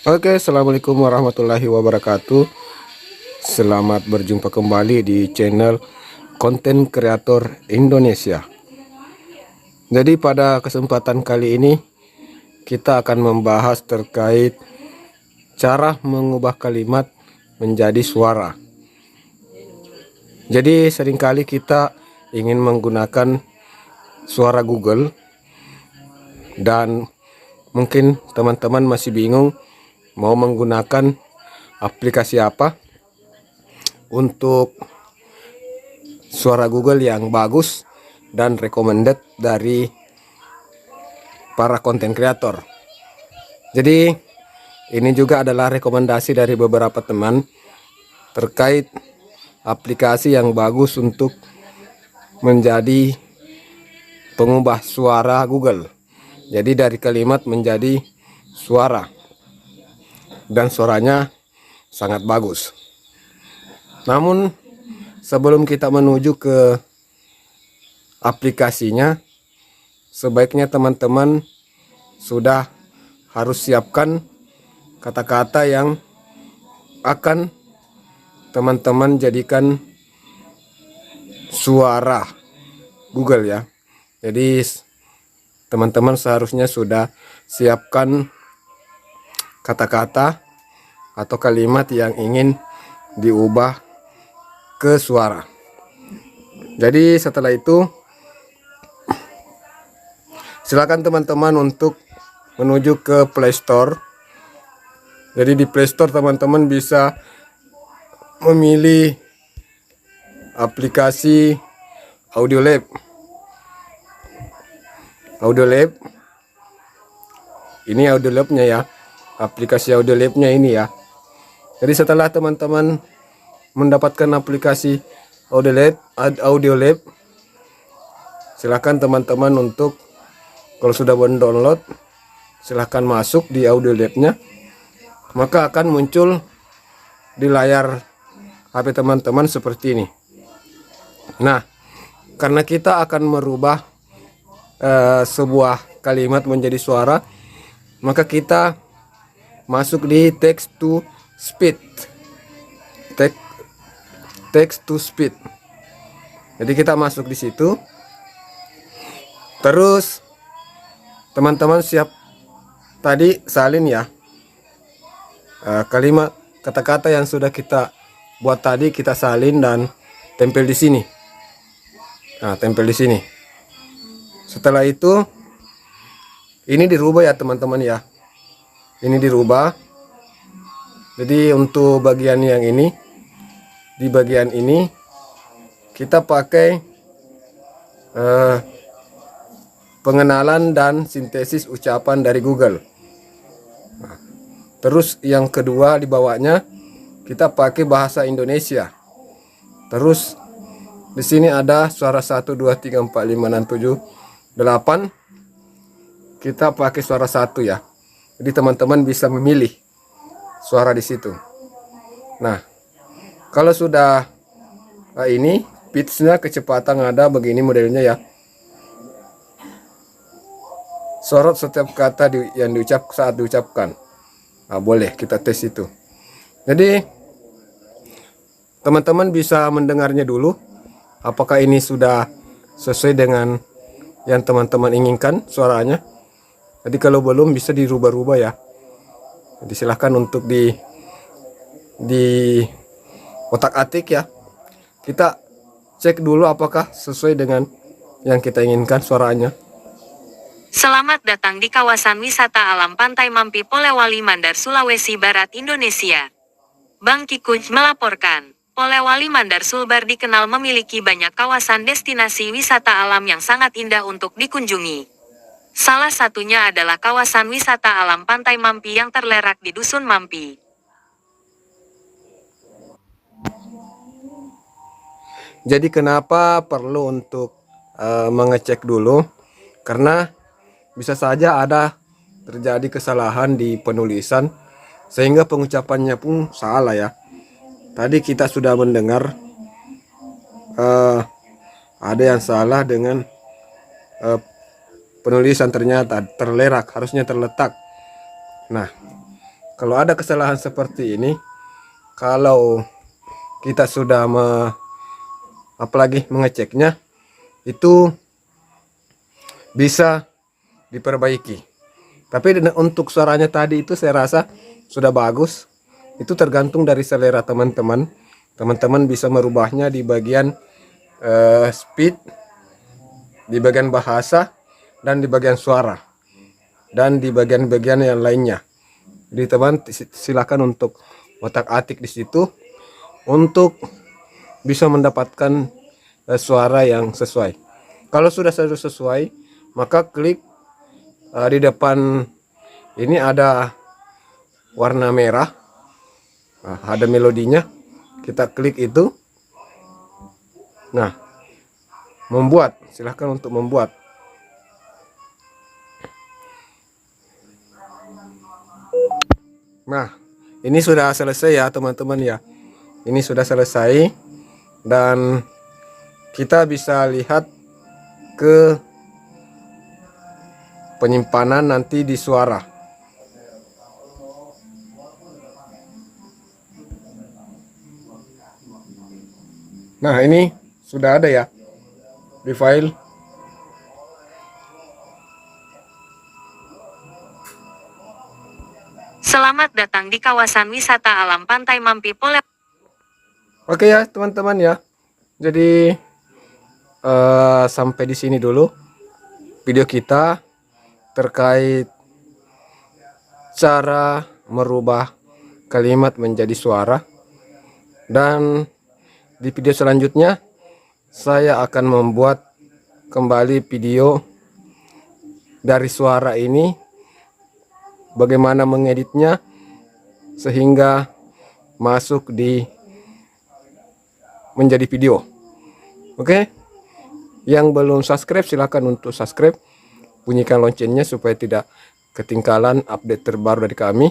Oke, assalamualaikum warahmatullahi wabarakatuh. Selamat berjumpa kembali di channel konten kreator Indonesia. Jadi pada kesempatan kali ini kita akan membahas terkait cara mengubah kalimat menjadi suara. Jadi seringkali kita ingin menggunakan suara Google dan mungkin teman-teman masih bingung mau menggunakan aplikasi apa untuk suara Google yang bagus dan recommended dari para konten kreator. Jadi ini juga adalah rekomendasi dari beberapa teman terkait aplikasi yang bagus untuk menjadi pengubah suara Google. Jadi dari kalimat menjadi suara, dan suaranya sangat bagus. Namun sebelum kita menuju ke aplikasinya, sebaiknya teman-teman sudah harus siapkan kata-kata yang akan teman-teman jadikan suara Google ya. Jadi teman-teman seharusnya sudah siapkan kata-kata atau kalimat yang ingin diubah ke suara. Jadi setelah itu silakan teman-teman untuk menuju ke Play Store. Jadi di Play Store teman-teman bisa memilih aplikasi Audiolab. Ini Audiolabnya ya. Aplikasi Audiolab-nya ini ya. Jadi setelah teman-teman mendapatkan aplikasi Audiolab, silahkan teman-teman untuk, kalau sudah mendownload, silahkan masuk di Audiolab-nya, maka akan muncul di layar HP teman-teman seperti ini. Nah, karena kita akan merubah sebuah kalimat menjadi suara, maka kita masuk di text to speech. Jadi kita masuk di situ. Terus teman-teman siap tadi salin ya. Kalimat kata-kata yang sudah kita buat tadi kita salin dan tempel di sini. Nah, tempel di sini. Setelah itu ini dirubah ya teman-teman ya. Ini dirubah. Jadi untuk bagian yang ini, di bagian ini kita pakai pengenalan dan sintesis ucapan dari Google. Nah, terus yang kedua di bawahnya kita pakai bahasa Indonesia. Terus di sini ada suara 1 2 3 4 5 6 7 8. Kita pakai suara 1 ya. Jadi teman-teman bisa memilih suara di situ. Nah, kalau sudah ini pitch-nya, kecepatan ada begini modelnya ya. Sorot setiap kata yang saat diucapkan. Nah, boleh kita tes itu. Jadi teman-teman bisa mendengarnya dulu. Apakah ini sudah sesuai dengan yang teman-teman inginkan suaranya? Jadi kalau belum bisa dirubah-rubah ya. Jadi silahkan untuk di otak-atik ya. Kita cek dulu apakah sesuai dengan yang kita inginkan suaranya. Selamat datang di kawasan wisata alam Pantai Mampi Polewali Mandar, Sulawesi Barat, Indonesia. Bang Kikuj melaporkan, Polewali Mandar Sulbar dikenal memiliki banyak kawasan destinasi wisata alam yang sangat indah untuk dikunjungi. Salah satunya adalah kawasan wisata alam Pantai Mampi yang terletak di Dusun Mampi. Jadi kenapa perlu untuk mengecek dulu? Karena bisa saja ada terjadi kesalahan di penulisan sehingga pengucapannya pun salah ya. Tadi kita sudah mendengar ada yang salah dengan penulisan, ternyata terlerak, harusnya terletak. Nah, kalau ada kesalahan seperti ini, kalau kita sudah apalagi mengeceknya, itu bisa diperbaiki. Tapi untuk suaranya tadi itu saya rasa sudah bagus. Itu tergantung dari selera teman-teman. Teman-teman bisa merubahnya di bagian speed, di bagian bahasa, dan di bagian suara, dan di bagian-bagian yang lainnya. Jadi teman silakan untuk otak-atik di situ untuk bisa mendapatkan suara yang sesuai. Kalau sudah sesuai, maka klik di depan ini ada warna merah, ada melodinya, kita klik itu. Nah, membuat, silahkan untuk membuat. Nah, ini sudah selesai ya teman-teman ya. Ini sudah selesai dan kita bisa lihat ke penyimpanan nanti di suara. Nah, ini sudah ada ya di file. Selamat datang di kawasan wisata alam Pantai Mampi Polewali. Oke ya teman-teman ya. Jadi sampai di sini dulu video kita terkait cara merubah kalimat menjadi suara. Dan di video selanjutnya saya akan membuat kembali video dari suara ini, bagaimana mengeditnya sehingga masuk di menjadi video. Oke, yang belum subscribe silakan untuk subscribe, bunyikan loncengnya supaya tidak ketinggalan update terbaru dari kami.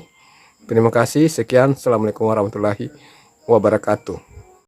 Terima kasih, sekian, assalamualaikum warahmatullahi wabarakatuh.